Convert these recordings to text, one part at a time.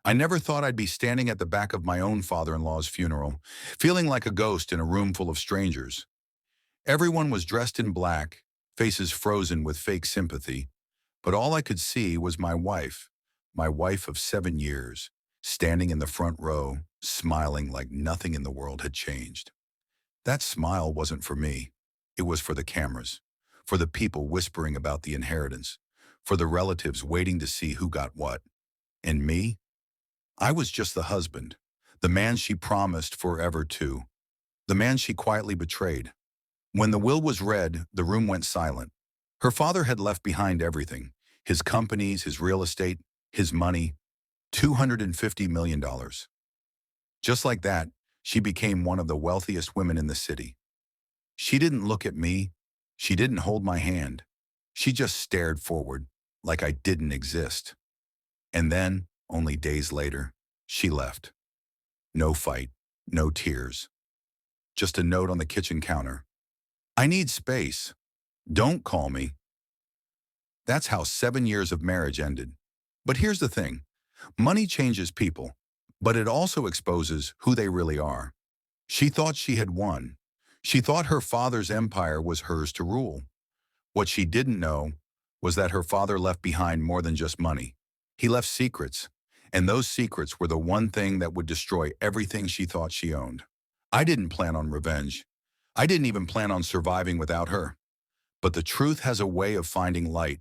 I never thought I'd be standing at the back of my own father-in-law's funeral, feeling like a ghost in a room full of strangers. Everyone was dressed in black, faces frozen with fake sympathy, but all I could see was my wife of 7 years, standing in the front row, smiling like nothing in the world had changed. That smile wasn't for me. It was for the cameras, for the people whispering about the inheritance, for the relatives waiting to see who got what. And me? I was just the husband, the man she promised forever to, the man she quietly betrayed. When the will was read, the room went silent. Her father had left behind everything, his companies, his real estate, his money, $250 million. Just like that, she became one of the wealthiest women in the city. She didn't look at me. She didn't hold my hand. She just stared forward, like I didn't exist. And then, only days later, she left. No fight, no tears. Just a note on the kitchen counter. I need space. Don't call me. That's how 7 years of marriage ended. But here's the thing. Money changes people, but it also exposes who they really are. She thought she had won. She thought her father's empire was hers to rule. What she didn't know was that her father left behind more than just money. He left secrets, and those secrets were the one thing that would destroy everything she thought she owned. I didn't plan on revenge. I didn't even plan on surviving without her. But the truth has a way of finding light,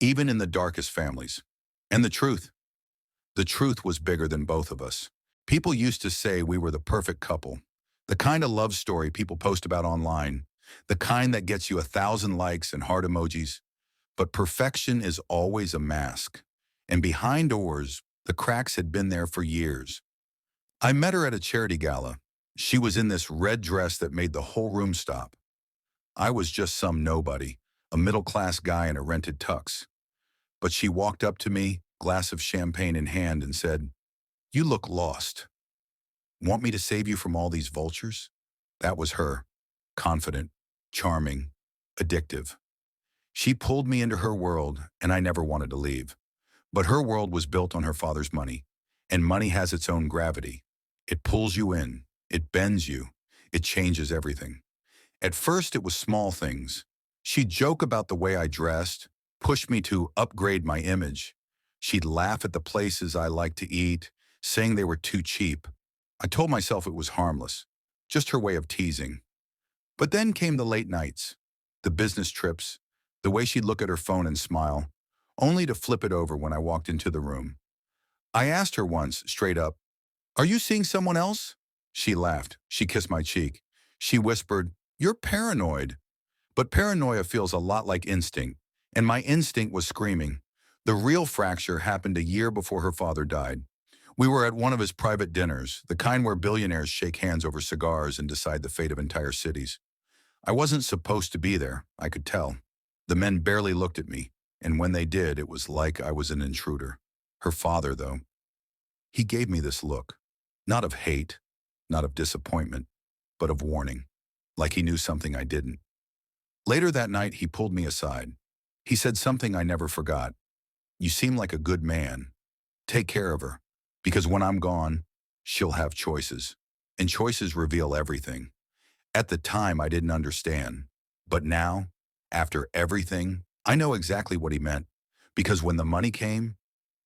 even in the darkest families. And the truth was bigger than both of us. People used to say we were the perfect couple, the kind of love story people post about online, the kind that gets you 1,000 likes and heart emojis. But perfection is always a mask. And behind doors, the cracks had been there for years. I met her at a charity gala. She was in this red dress that made the whole room stop. I was just some nobody, a middle-class guy in a rented tux. But she walked up to me, glass of champagne in hand, and said, "You look lost. Want me to save you from all these vultures?" That was her, confident, charming, addictive. She pulled me into her world, and I never wanted to leave. But her world was built on her father's money, and money has its own gravity. It pulls you in, it bends you, it changes everything. At first, it was small things. She'd joke about the way I dressed, push me to upgrade my image. She'd laugh at the places I liked to eat, saying they were too cheap. I told myself it was harmless, just her way of teasing. But then came the late nights, the business trips, the way she'd look at her phone and smile, only to flip it over when I walked into the room. I asked her once, straight up, "Are you seeing someone else?" She laughed. She kissed my cheek. She whispered, "You're paranoid." But paranoia feels a lot like instinct, and my instinct was screaming. The real fracture happened a year before her father died. We were at one of his private dinners, the kind where billionaires shake hands over cigars and decide the fate of entire cities. I wasn't supposed to be there, I could tell. The men barely looked at me, and when they did, it was like I was an intruder. Her father, though, he gave me this look, not of hate, not of disappointment, but of warning, like he knew something I didn't. Later that night, he pulled me aside. He said something I never forgot. "You seem like a good man. Take care of her, because when I'm gone, she'll have choices, and choices reveal everything." At the time, I didn't understand. But now, after everything, I know exactly what he meant. Because when the money came,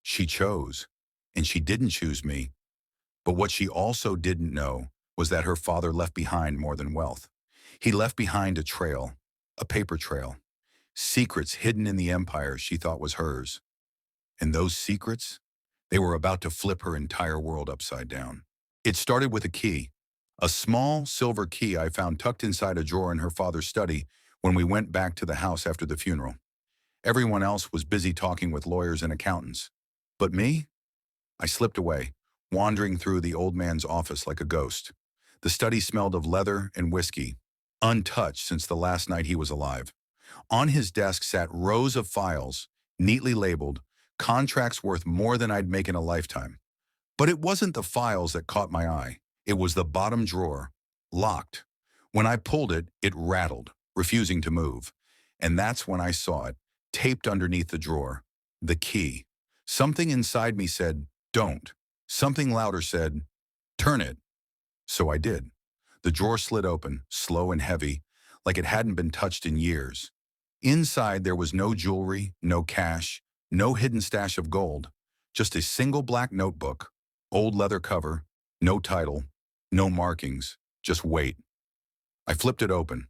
she chose, and she didn't choose me. But what she also didn't know was that her father left behind more than wealth. He left behind a trail, a paper trail, secrets hidden in the empire she thought was hers. And those secrets, they were about to flip her entire world upside down. It started with a key, a small silver key I found tucked inside a drawer in her father's study when we went back to the house after the funeral. Everyone else was busy talking with lawyers and accountants. But me? I slipped away, wandering through the old man's office like a ghost. The study smelled of leather and whiskey, untouched since the last night he was alive. On his desk sat rows of files, neatly labeled, contracts worth more than I'd make in a lifetime. But it wasn't the files that caught my eye. It was the bottom drawer, locked. When I pulled it, it rattled, refusing to move. And that's when I saw it, taped underneath the drawer. The key. Something inside me said, "Don't." Something louder said, "Turn it." So I did. The drawer slid open, slow and heavy, like it hadn't been touched in years. Inside, there was no jewelry, no cash, no hidden stash of gold, just a single black notebook, old leather cover, no title, no markings, just weight. I flipped it open.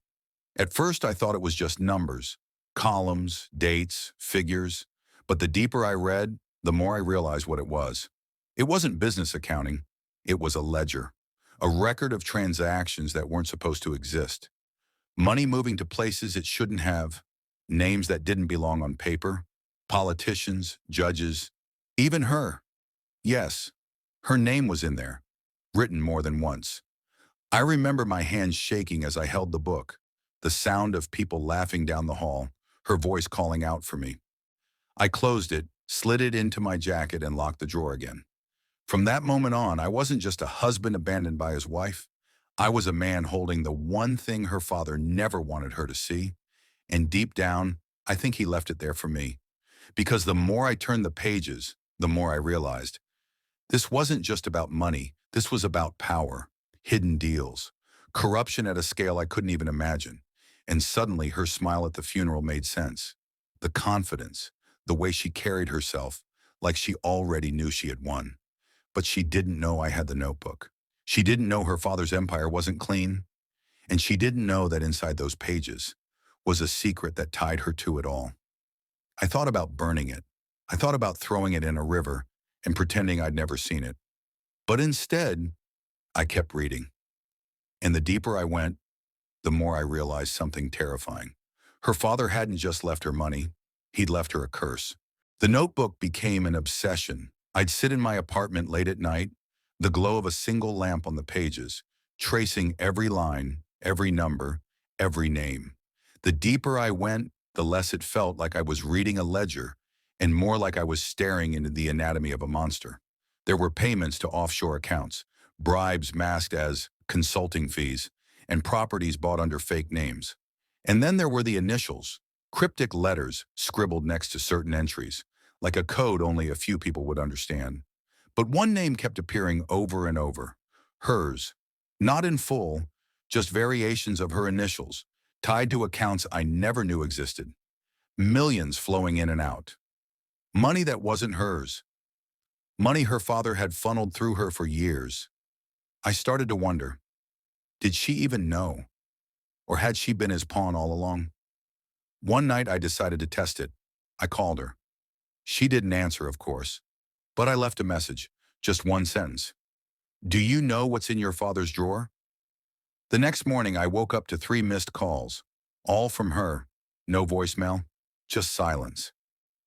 At first, I thought it was just numbers, columns, dates, figures, but the deeper I read, the more I realized what it was. It wasn't business accounting. It was a ledger, a record of transactions that weren't supposed to exist. Money moving to places it shouldn't have, names that didn't belong on paper, politicians, judges, even her. Yes, her name was in there, written more than once. I remember my hands shaking as I held the book, the sound of people laughing down the hall, her voice calling out for me. I closed it, slid it into my jacket, and locked the drawer again. From that moment on, I wasn't just a husband abandoned by his wife. I was a man holding the one thing her father never wanted her to see. And deep down, I think he left it there for me. Because the more I turned the pages, the more I realized this wasn't just about money. This was about power, hidden deals, corruption at a scale I couldn't even imagine. And suddenly her smile at the funeral made sense. The confidence, the way she carried herself, like she already knew she had won. But she didn't know I had the notebook. She didn't know her father's empire wasn't clean. And she didn't know that inside those pages was a secret that tied her to it all. I thought about burning it. I thought about throwing it in a river and pretending I'd never seen it. But instead, I kept reading. And the deeper I went, the more I realized something terrifying. Her father hadn't just left her money, he'd left her a curse. The notebook became an obsession. I'd sit in my apartment late at night, the glow of a single lamp on the pages, tracing every line, every number, every name. The deeper I went, the less it felt like I was reading a ledger and more like I was staring into the anatomy of a monster. There were payments to offshore accounts, bribes masked as consulting fees, and properties bought under fake names. And then there were the initials, cryptic letters scribbled next to certain entries, like a code only a few people would understand. But one name kept appearing over and over, hers, not in full, just variations of her initials, tied to accounts I never knew existed. Millions flowing in and out. Money that wasn't hers. Money her father had funneled through her for years. I started to wonder, did she even know? Or had she been his pawn all along? One night I decided to test it. I called her. She didn't answer, of course, but I left a message, just one sentence. Do you know what's in your father's drawer? The next morning I woke up to 3 missed calls, all from her. No voicemail, just silence.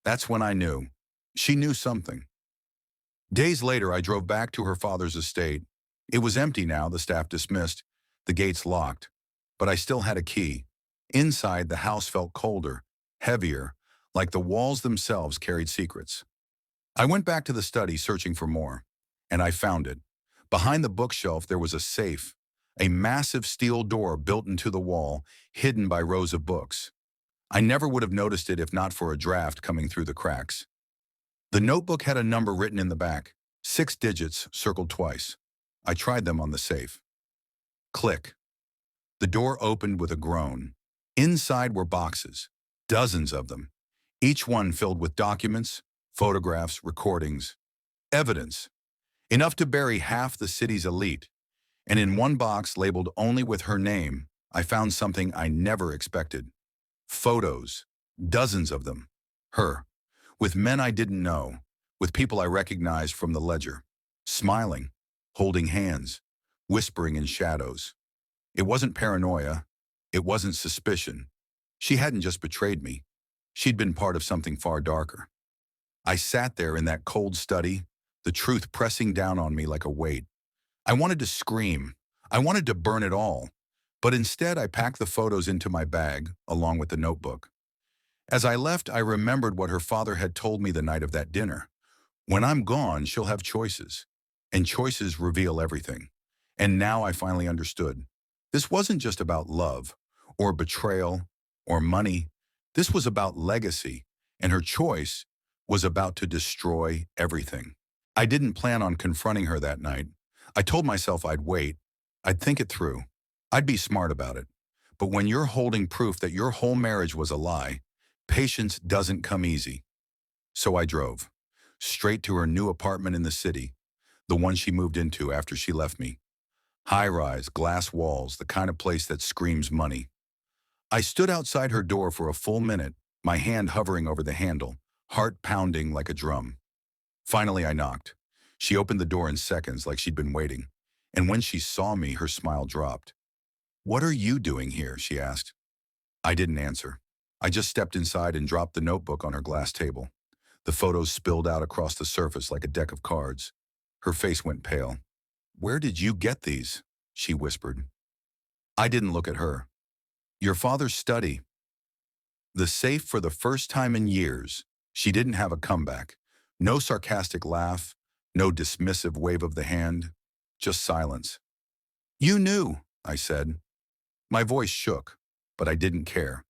That's when I knew. She knew something. Days later, I drove back to her father's estate. It was empty now, the staff dismissed, the gates locked. But I still had a key. Inside, the house felt colder, heavier, like the walls themselves carried secrets. I went back to the study searching for more, and I found it. Behind the bookshelf, there was a safe, a massive steel door built into the wall, hidden by rows of books. I never would have noticed it if not for a draft coming through the cracks. The notebook had a number written in the back, 6 digits circled twice. I tried them on the safe. Click. The door opened with a groan. Inside were boxes, dozens of them, each one filled with documents, photographs, recordings, evidence, enough to bury half the city's elite. And in one box labeled only with her name, I found something I never expected. Photos, dozens of them, her, with men I didn't know, with people I recognized from the ledger, smiling, holding hands, whispering in shadows. It wasn't paranoia, it wasn't suspicion. She hadn't just betrayed me. She'd been part of something far darker. I sat there in that cold study, the truth pressing down on me like a weight. I wanted to scream. I wanted to burn it all. But instead, I packed the photos into my bag, along with the notebook. As I left, I remembered what her father had told me the night of that dinner. When I'm gone, she'll have choices. And choices reveal everything. And now I finally understood. This wasn't just about love, or betrayal, or money. This was about legacy, and her choice was about to destroy everything. I didn't plan on confronting her that night. I told myself I'd wait. I'd think it through. I'd be smart about it. But when you're holding proof that your whole marriage was a lie, patience doesn't come easy. So I drove. Straight to her new apartment in the city, the one she moved into after she left me. High-rise, glass walls, the kind of place that screams money. I stood outside her door for a full minute, my hand hovering over the handle, heart pounding like a drum. Finally, I knocked. She opened the door in seconds like she'd been waiting. And when she saw me, her smile dropped. "What are you doing here?" she asked. I didn't answer. I just stepped inside and dropped the notebook on her glass table. The photos spilled out across the surface like a deck of cards. Her face went pale. "Where did you get these?" she whispered. I didn't look at her. "Your father's study." The safe for the first time in years. She didn't have a comeback. No sarcastic laugh, no dismissive wave of the hand, just silence. "You knew," I said. My voice shook, but I didn't care.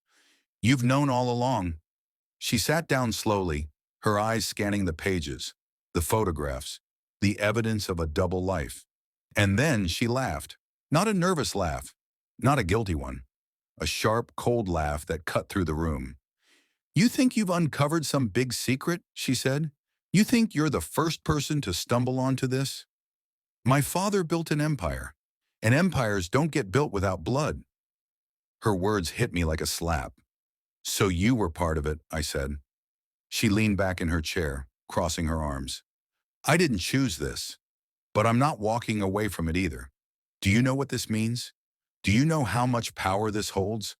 "You've known all along." She sat down slowly, her eyes scanning the pages, the photographs, the evidence of a double life. And then she laughed. Not a nervous laugh, not a guilty one. A sharp, cold laugh that cut through the room. "You think you've uncovered some big secret?" she said. "You think you're the first person to stumble onto this? My father built an empire, and empires don't get built without blood." Her words hit me like a slap. "So you were part of it," I said. She leaned back in her chair, crossing her arms. "I didn't choose this, but I'm not walking away from it either. Do you know what this means? Do you know how much power this holds?"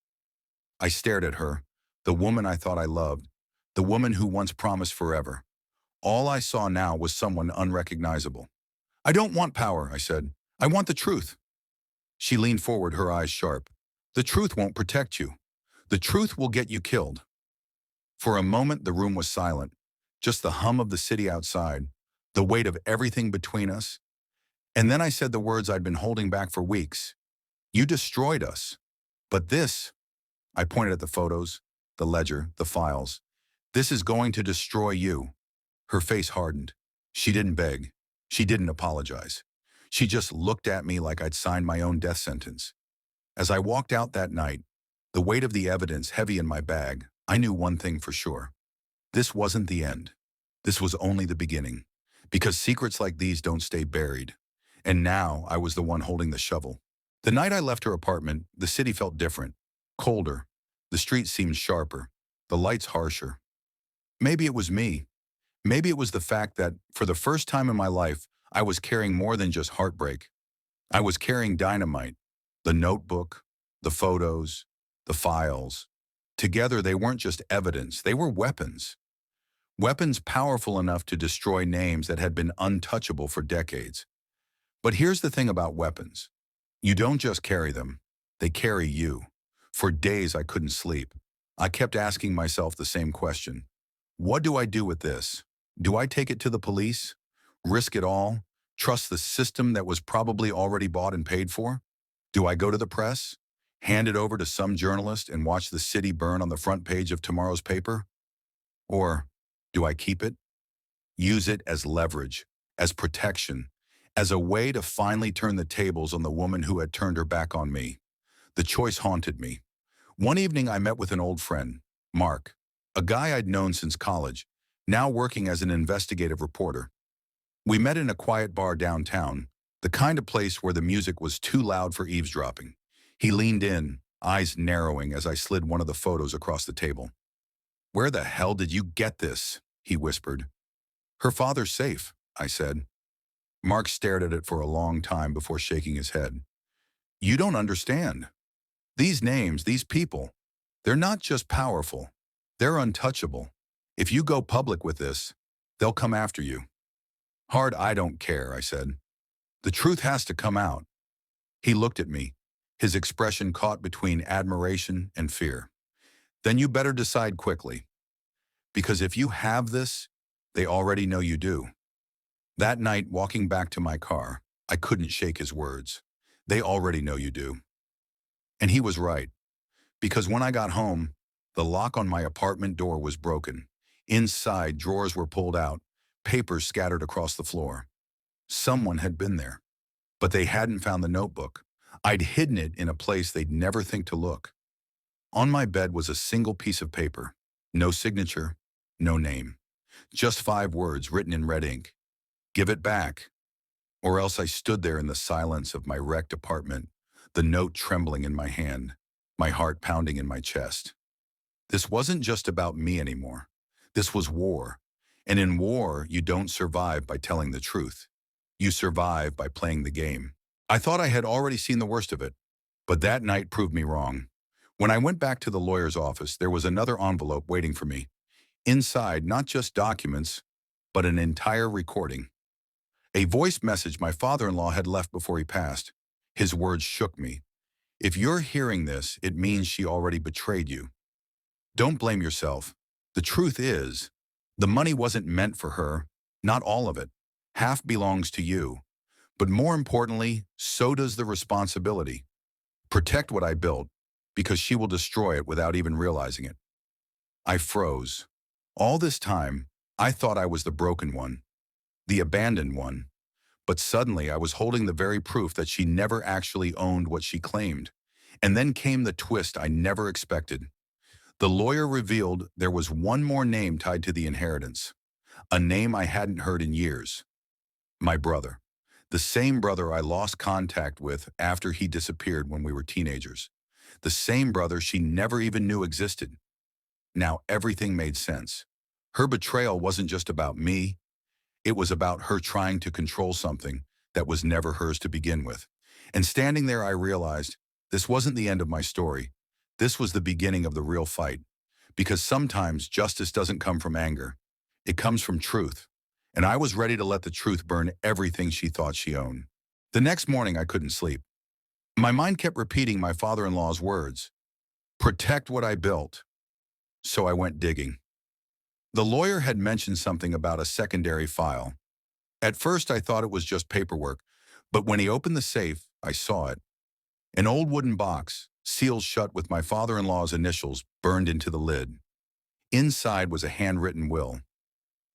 I stared at her, the woman I thought I loved, the woman who once promised forever. All I saw now was someone unrecognizable. "I don't want power," I said. "I want the truth." She leaned forward, her eyes sharp. "The truth won't protect you. The truth will get you killed." For a moment, the room was silent. Just the hum of the city outside, the weight of everything between us. And then I said the words I'd been holding back for weeks. "You destroyed us. But this," I pointed at the photos, the ledger, the files. "This is going to destroy you." Her face hardened. She didn't beg. She didn't apologize. She just looked at me like I'd signed my own death sentence. As I walked out that night, the weight of the evidence heavy in my bag, I knew one thing for sure. This wasn't the end. This was only the beginning. Because secrets like these don't stay buried. And now I was the one holding the shovel. The night I left her apartment, the city felt different. Colder. The streets seemed sharper. The lights harsher. Maybe it was me. Maybe it was the fact that, for the first time in my life, I was carrying more than just heartbreak. I was carrying dynamite. The notebook, the photos, the files. Together, they weren't just evidence, they were weapons. Weapons powerful enough to destroy names that had been untouchable for decades. But here's the thing about weapons. You don't just carry them, they carry you. For days, I couldn't sleep. I kept asking myself the same question. What do I do with this? Do I take it to the police? Risk it all? Trust the system that was probably already bought and paid for? Do I go to the press? Hand it over to some journalist and watch the city burn on the front page of tomorrow's paper? Or do I keep it? Use it as leverage, as protection, as a way to finally turn the tables on the woman who had turned her back on me. The choice haunted me. One evening I met with an old friend, Mark, a guy I'd known since college, now working as an investigative reporter. We met in a quiet bar downtown, the kind of place where the music was too loud for eavesdropping. He leaned in, eyes narrowing as I slid one of the photos across the table. "Where the hell did you get this?" he whispered. "Her father's safe," I said. Mark stared at it for a long time before shaking his head. "You don't understand. These names, these people, they're not just powerful. They're untouchable. If you go public with this, they'll come after you." "Hard, I don't care," I said. "The truth has to come out." He looked at me, his expression caught between admiration and fear. "Then you better decide quickly. Because if you have this, they already know you do." That night, walking back to my car, I couldn't shake his words. "They already know you do." And he was right. Because when I got home, the lock on my apartment door was broken. Inside, drawers were pulled out, papers scattered across the floor. Someone had been there, but they hadn't found the notebook. I'd hidden it in a place they'd never think to look. On my bed was a single piece of paper. No signature, no name. Just 5 words written in red ink. Give it back. Or else. I stood there in the silence of my wrecked apartment, the note trembling in my hand, my heart pounding in my chest. This wasn't just about me anymore. This was war. And in war, you don't survive by telling the truth. You survive by playing the game. I thought I had already seen the worst of it, but that night proved me wrong. When I went back to the lawyer's office, there was another envelope waiting for me. Inside, not just documents, but an entire recording. A voice message my father-in-law had left before he passed. His words shook me. If you're hearing this, it means she already betrayed you. Don't blame yourself. The truth is, the money wasn't meant for her, not all of it. Half belongs to you. But more importantly, so does the responsibility. Protect what I built, because she will destroy it without even realizing it. I froze. All this time, I thought I was the broken one, the abandoned one. But suddenly I was holding the very proof that she never actually owned what she claimed. And then came the twist I never expected. The lawyer revealed there was one more name tied to the inheritance, a name I hadn't heard in years. My brother. The same brother I lost contact with after he disappeared when we were teenagers. The same brother she never even knew existed. Now everything made sense. Her betrayal wasn't just about me. It was about her trying to control something that was never hers to begin with. And standing there, I realized this wasn't the end of my story. This was the beginning of the real fight. Because sometimes justice doesn't come from anger. It comes from truth. And I was ready to let the truth burn everything she thought she owned. The next morning, I couldn't sleep. My mind kept repeating my father-in-law's words. Protect what I built. So I went digging. The lawyer had mentioned something about a secondary file. At first, I thought it was just paperwork, but when he opened the safe, I saw it. An old wooden box, sealed shut with my father-in-law's initials burned into the lid. Inside was a handwritten will.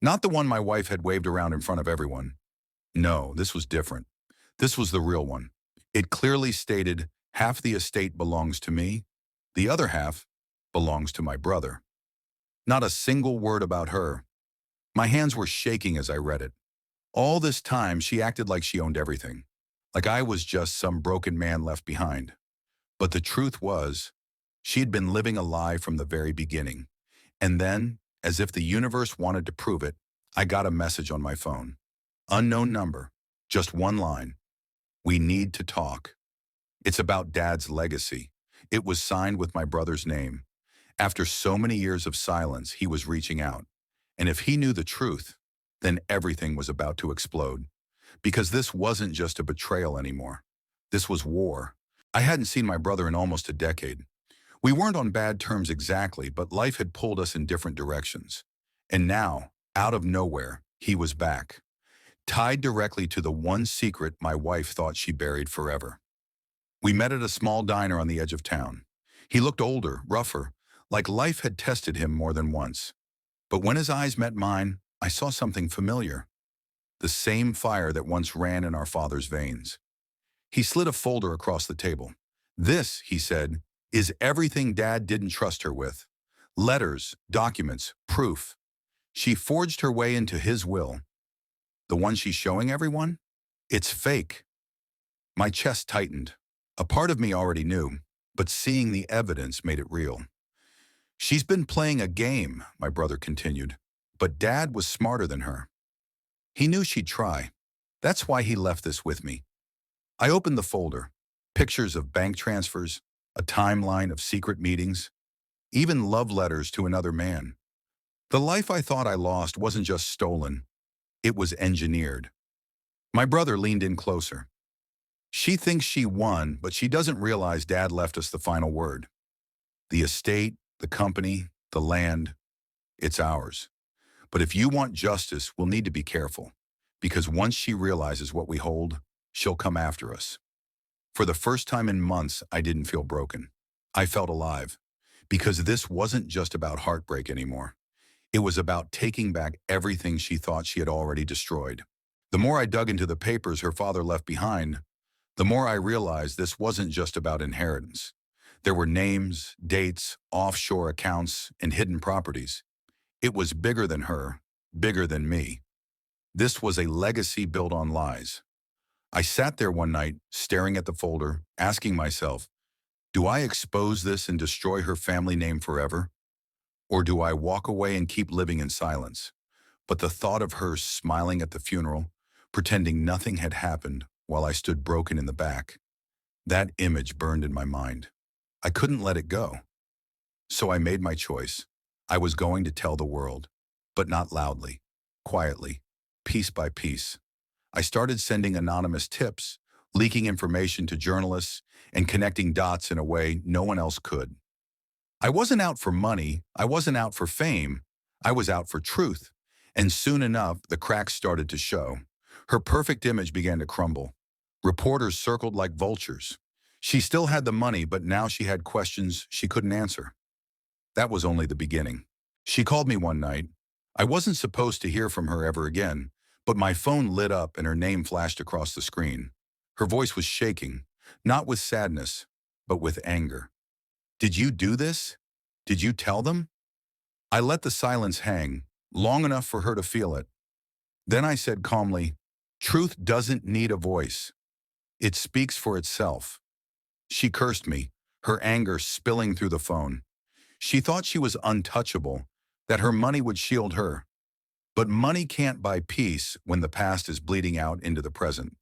Not the one my wife had waved around in front of everyone. No, this was different. This was the real one. It clearly stated half the estate belongs to me, the other half belongs to my brother. Not a single word about her. My hands were shaking as I read it. All this time, she acted like she owned everything, like I was just some broken man left behind. But the truth was, she had been living a lie from the very beginning. And then, as if the universe wanted to prove it, I got a message on my phone. Unknown number, just one line. We need to talk. It's about Dad's legacy. It was signed with my brother's name. After so many years of silence, he was reaching out. And if he knew the truth, then everything was about to explode. Because this wasn't just a betrayal anymore. This was war. I hadn't seen my brother in almost a decade. We weren't on bad terms exactly, but life had pulled us in different directions. And now, out of nowhere, he was back. Tied directly to the one secret my wife thought she buried forever. We met at a small diner on the edge of town. He looked older, rougher, like life had tested him more than once. But when his eyes met mine, I saw something familiar. The same fire that once ran in our father's veins. He slid a folder across the table. This, he said, is everything Dad didn't trust her with. Letters, documents, proof. She forged her way into his will. The one she's showing everyone? It's fake. My chest tightened. A part of me already knew, but seeing the evidence made it real. She's been playing a game, my brother continued, but Dad was smarter than her. He knew she'd try. That's why he left this with me. I opened the folder. Pictures of bank transfers, a timeline of secret meetings, even love letters to another man. The life I thought I lost wasn't just stolen. It was engineered. My brother leaned in closer. She thinks she won, but she doesn't realize Dad left us the final word. The estate, the company, the land, it's ours. But if you want justice, we'll need to be careful. Because once she realizes what we hold, she'll come after us. For the first time in months, I didn't feel broken. I felt alive. Because this wasn't just about heartbreak anymore. It was about taking back everything she thought she had already destroyed. The more I dug into the papers her father left behind, the more I realized this wasn't just about inheritance. There were names, dates, offshore accounts, and hidden properties. It was bigger than her, bigger than me. This was a legacy built on lies. I sat there one night, staring at the folder, asking myself, do I expose this and destroy her family name forever? Or do I walk away and keep living in silence? But the thought of her smiling at the funeral, pretending nothing had happened while I stood broken in the back, that image burned in my mind. I couldn't let it go. So I made my choice. I was going to tell the world, but not loudly, quietly, piece by piece. I started sending anonymous tips, leaking information to journalists, and connecting dots in a way no one else could. I wasn't out for money, I wasn't out for fame, I was out for truth. And soon enough, the cracks started to show. Her perfect image began to crumble. Reporters circled like vultures. She still had the money, but now she had questions she couldn't answer. That was only the beginning. She called me one night. I wasn't supposed to hear from her ever again, but my phone lit up and her name flashed across the screen. Her voice was shaking, not with sadness, but with anger. Did you do this? Did you tell them? I let the silence hang, long enough for her to feel it. Then I said calmly, truth doesn't need a voice. It speaks for itself. She cursed me, her anger spilling through the phone. She thought she was untouchable, that her money would shield her. But money can't buy peace when the past is bleeding out into the present.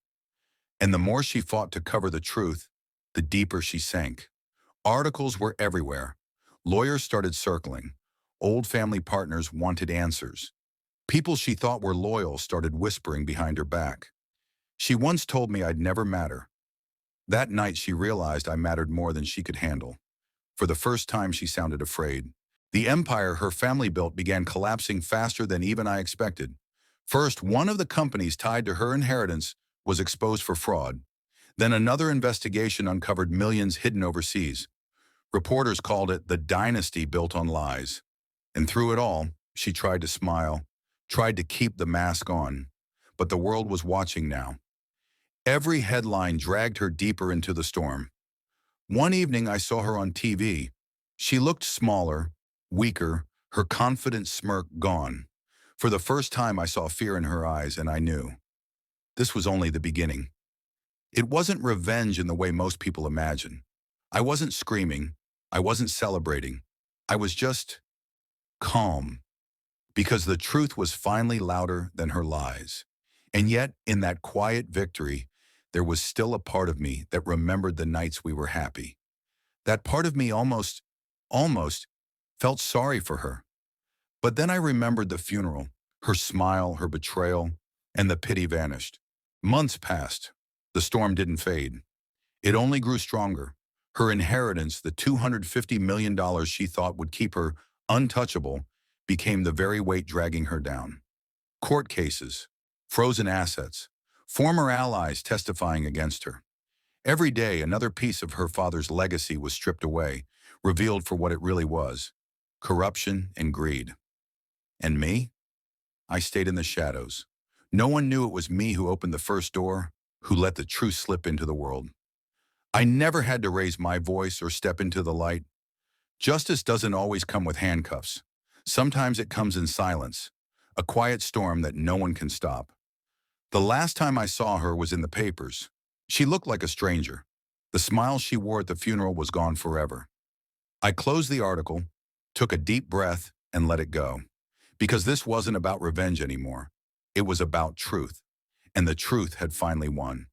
And the more she fought to cover the truth, the deeper she sank. Articles were everywhere. Lawyers started circling. Old family partners wanted answers. People she thought were loyal started whispering behind her back. She once told me I'd never matter. That night she realized I mattered more than she could handle. For the first time she sounded afraid. The empire her family built began collapsing faster than even I expected. First, one of the companies tied to her inheritance was exposed for fraud. Then another investigation uncovered millions hidden overseas. Reporters called it the dynasty built on lies. And through it all, she tried to smile, tried to keep the mask on. But the world was watching now. Every headline dragged her deeper into the storm. One evening I saw her on TV. She looked smaller, weaker, her confident smirk gone. For the first time I saw fear in her eyes, and I knew. This was only the beginning. It wasn't revenge in the way most people imagine. I wasn't screaming. I wasn't celebrating. I was just calm, because the truth was finally louder than her lies. And yet, in that quiet victory, there was still a part of me that remembered the nights we were happy. That part of me almost felt sorry for her. But then I remembered the funeral, her smile, her betrayal, and the pity vanished. Months passed. The storm didn't fade. It only grew stronger. Her inheritance, the $250 million she thought would keep her untouchable, became the very weight dragging her down. Court cases, frozen assets, former allies testifying against her. Every day, another piece of her father's legacy was stripped away, revealed for what it really was: corruption and greed. And me? I stayed in the shadows. No one knew it was me who opened the first door, who let the truth slip into the world. I never had to raise my voice or step into the light. Justice doesn't always come with handcuffs. Sometimes it comes in silence, a quiet storm that no one can stop. The last time I saw her was in the papers. She looked like a stranger. The smile she wore at the funeral was gone forever. I closed the article, took a deep breath, and let it go. Because this wasn't about revenge anymore. It was about truth. And the truth had finally won.